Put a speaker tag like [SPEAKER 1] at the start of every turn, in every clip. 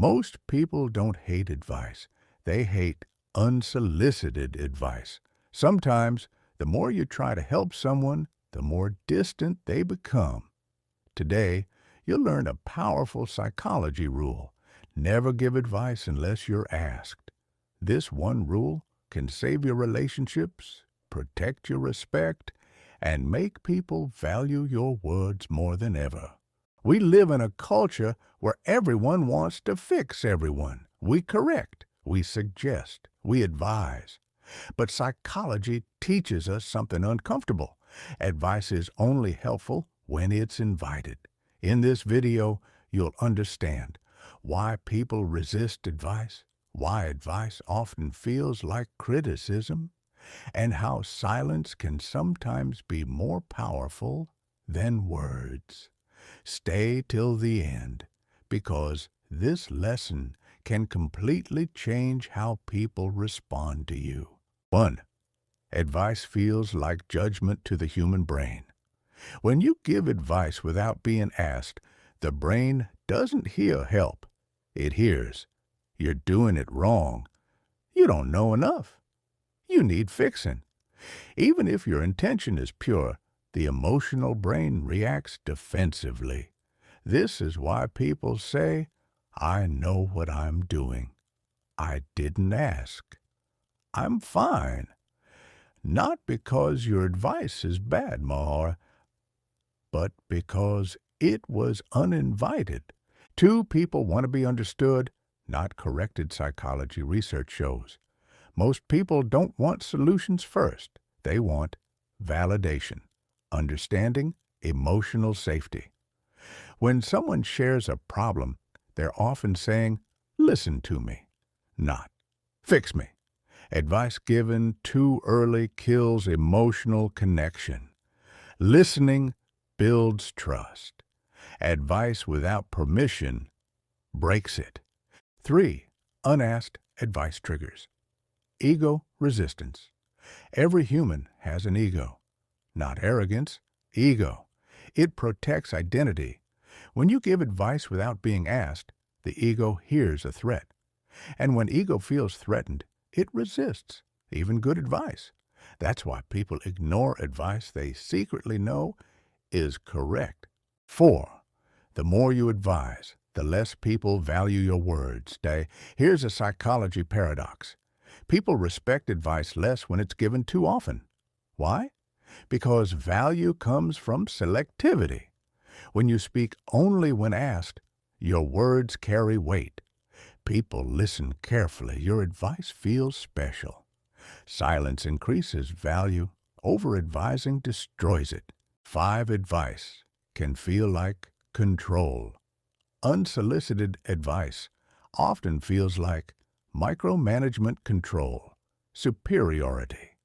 [SPEAKER 1] Most people don't hate advice. They hate unsolicited advice. Sometimes, the more you try to help someone, the more distant they become. Today, you'll learn a powerful psychology rule. Never give advice unless you're asked. This one rule can save your relationships, protect your respect, and make people value your words more than ever. We live in a culture where everyone wants to fix everyone. We correct, we suggest, we advise. But psychology teaches us something uncomfortable. Advice is only helpful when it's invited. In this video, you'll understand why people resist advice, why advice often feels like criticism, and how silence can sometimes be more powerful than words. Stay till the end, because this lesson can completely change how people respond to you. 1. Advice feels like judgment to the human brain. When you give advice without being asked, the brain doesn't hear help. It hears, "You're doing it wrong. You don't know enough. You need fixing." Even if your intention is pure, the emotional brain reacts defensively. This is why people say, "I know what I'm doing. I didn't ask. I'm fine." Not because your advice is bad, Mahar, but because it was uninvited. Two people want to be understood, not corrected, psychology research shows. Most people don't want solutions first. They want validation, understanding, emotional safety. When someone shares a problem, they're often saying, "Listen to me," not "Fix me." Advice given too early kills emotional connection. Listening builds trust. Advice without permission breaks it. 3. Unasked advice triggers. Ego resistance. Every human has an ego. Not arrogance, ego. It protects identity. When you give advice without being asked, the ego hears a threat. And when ego feels threatened, it resists, even good advice. That's why people ignore advice they secretly know is correct. 4. The more you advise, the less people value your words. Here's a psychology paradox. People respect advice less when it's given too often. Why? Because value comes from selectivity. When you speak only when asked, your words carry weight. People listen carefully. Your advice feels special. Silence increases value. Over-advising destroys it. 5. Advice can feel like control. Unsolicited advice often feels like micromanagement control, superiority,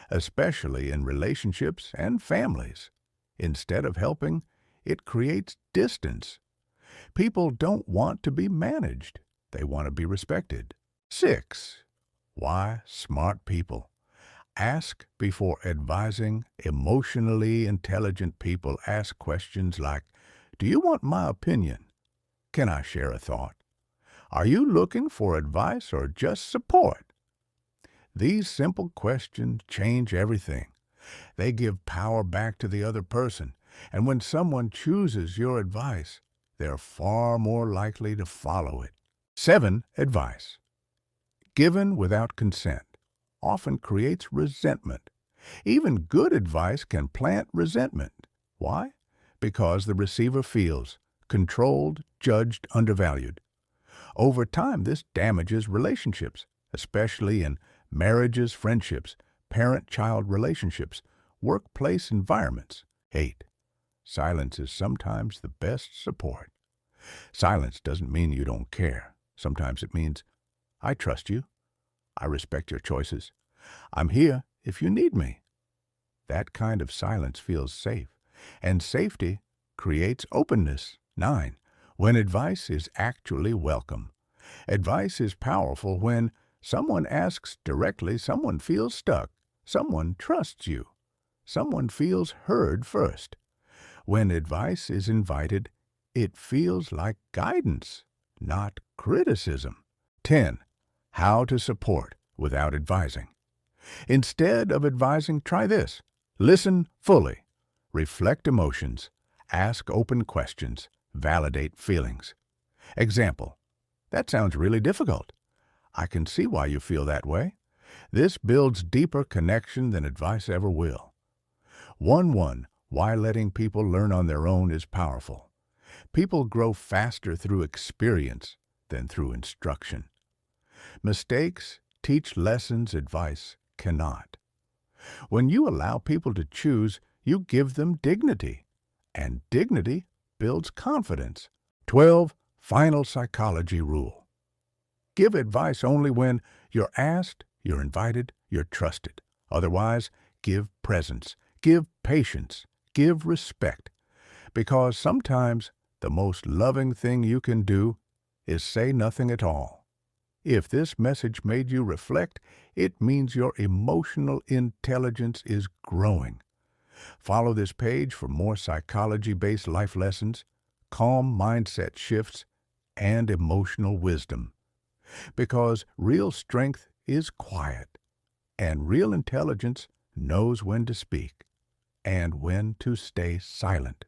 [SPEAKER 1] especially in relationships and families. Instead of helping, it creates distance. People don't want to be managed. They want to be respected. 6. Why smart people ask before advising. Emotionally intelligent people ask questions like, "Do you want my opinion? Can I share a thought? Are you looking for advice or just support?" These simple questions change everything. They give power back to the other person. And when someone chooses your advice, they're far more likely to follow it. 7. Advice given without consent often creates resentment. Even good advice can plant resentment. Why? Because the receiver feels controlled, judged, undervalued. Over time, this damages relationships, especially in marriages, friendships, parent-child relationships, workplace environments. 8. Silence is sometimes the best support. Silence doesn't mean you don't care. Sometimes it means, "I trust you. I respect your choices. I'm here if you need me." That kind of silence feels safe, and safety creates openness. 9. When advice is actually welcome. Advice is powerful when someone asks directly, someone feels stuck, someone trusts you, someone feels heard first. When advice is invited, it feels like guidance, not criticism. 10. How to support without advising. Instead of advising, try this. Listen fully. Reflect emotions. Ask open questions. Validate feelings. Example. That sounds really difficult. I can see why you feel that way. This builds deeper connection than advice ever will. 1. Why letting people learn on their own is powerful. People grow faster through experience than through instruction. Mistakes teach lessons advice cannot. When you allow people to choose, you give them dignity, and dignity builds confidence. 12. Final psychology rule. Give advice only when you're asked, you're invited, you're trusted. Otherwise, give presence, give patience, give respect. Because sometimes the most loving thing you can do is say nothing at all. If this message made you reflect, it means your emotional intelligence is growing. Follow this page for more psychology-based life lessons, calm mindset shifts, and emotional wisdom. Because real strength is quiet, and real intelligence knows when to speak and when to stay silent.